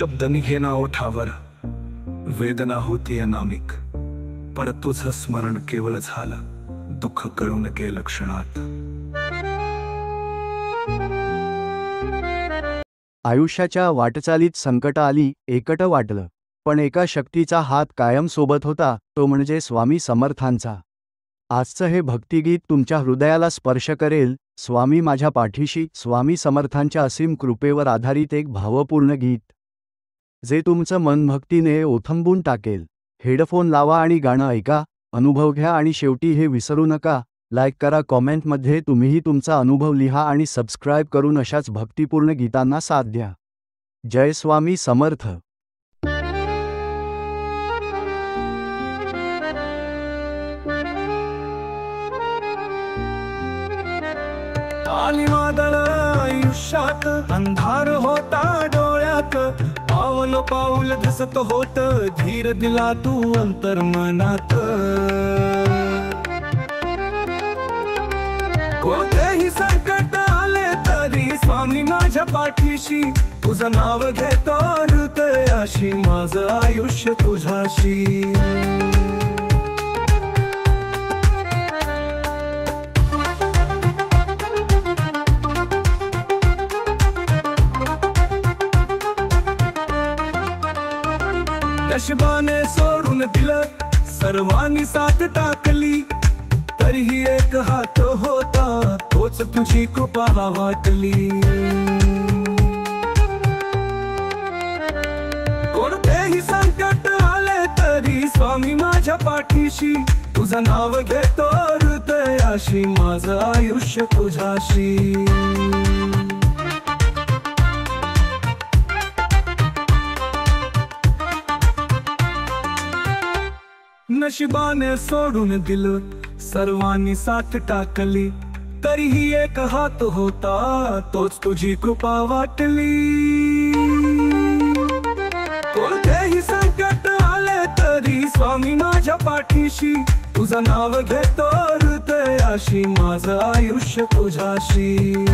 शब्द निघेना ओठावर, वेदना होती अनामिक, पण तुझं स्मरण केवळ झालं, दुःख कळून गेलं क्षणात. आयुष्याच्या वाटचालीत संकट आली, एकटं वाटलं, पण एका शक्तीचा हात कायम सोबत होता, तो म्हणजे स्वामी समर्थांचा. आजचं हे भक्तिगीत तुमच्या हृदयाला स्पर्श करेल. स्वामी माझ्या पाठीशी, स्वामी समर्थांच्या असीम कृपेवर आधारित एक भावपूर्ण गीत, जे तुमचं मन भक्तीने ओथंबून टाकेल. हेडफोन लावा आणि गाणं ऐका, अनुभव घ्या आणि शेवटी हे विसरू नका, लाईक करा, कॉमेंटमध्ये तुम्हीही तुमचा अनुभव लिहा आणि सबस्क्राईब करून अशाच भक्तिपूर्ण गीतांना साथ द्या. जय स्वामी समर्थ. आली वादळ आयुष्यात, अंधार होता डोळ्यात, पावल पाऊल धसत होत, धीर दिला तू अंतर्मनात. कोणतेही संकट आले तरी स्वामी माझ्या पाठीशी, तुझं नाव घेतो हृदयाशी, माझं आयुष्य तुझ्याशी. नशिबाने सोडून दिलं, सर्वांनी साथ टाकली, तरीही एक हात होता, तोच तुझी कृपा वाटली. कोणतेही संकट आले तरी स्वामी माझ्या पाठीशी, तुझं नाव घेतो हृदयाशी, माझं आयुष्य तुझ्याशी. नशिबाने सोडून दिलं, सर्वांनी साथ टाकली, तरीही एक हात होता, तोच तुझी कृपा वाटली. कोणतेही संकट आले तरी स्वामी माझ्या पाठीशी, तुझं नाव घेतो हृदयाशी, माझं आयुष्य तुझ्याशी.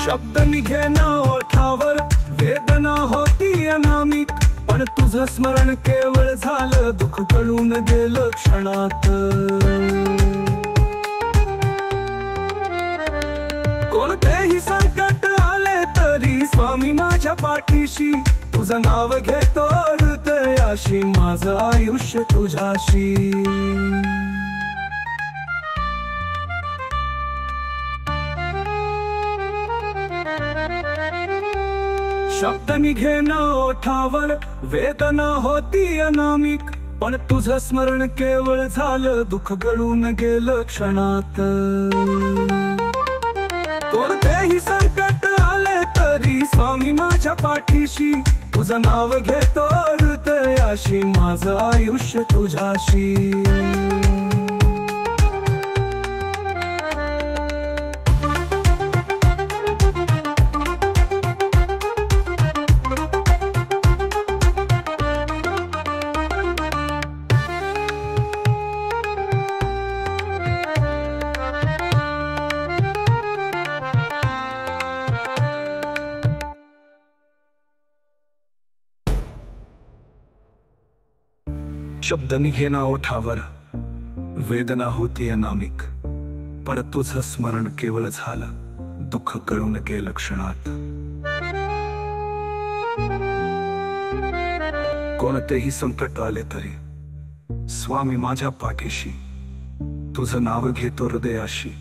शब्द निघेना ओठावर, वेदना होती अनामिक, पण तुझं स्मरण केवळ झालं, दुःख कळून गेलं क्षणात. कोणतेही संकट आले तरी स्वामी माझ्या पाठीशी, तुझं नाव घेतो हृदयाशी, माझं आयुष्य तुझ्याशी. शब्द निघेना ओठावर, वेदना होती अनामिक, पण तुझं स्मरण केवळ झालं, दुःख गळून गेलं क्षणात. कोणतेही संकट आले तरी स्वामी माझ्या पाठीशी, तुझं नाव घेतो हृदयाशी, माझं आयुष्य तुझ्याशी. शब्द निघेना ओठावर, वेदना होती अनामिक, पण तुझं स्मरण केवळ झालं, दुःख कळून गेलं क्षणात. कोणतेही संकट आले तरी स्वामी माझ्या पाठीशी, तुझं नाव घेतो हृदयाशी,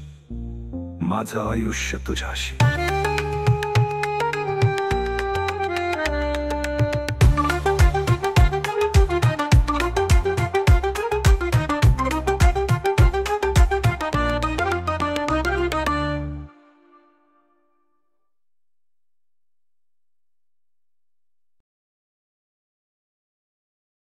माझं आयुष्य तुझ्याशी.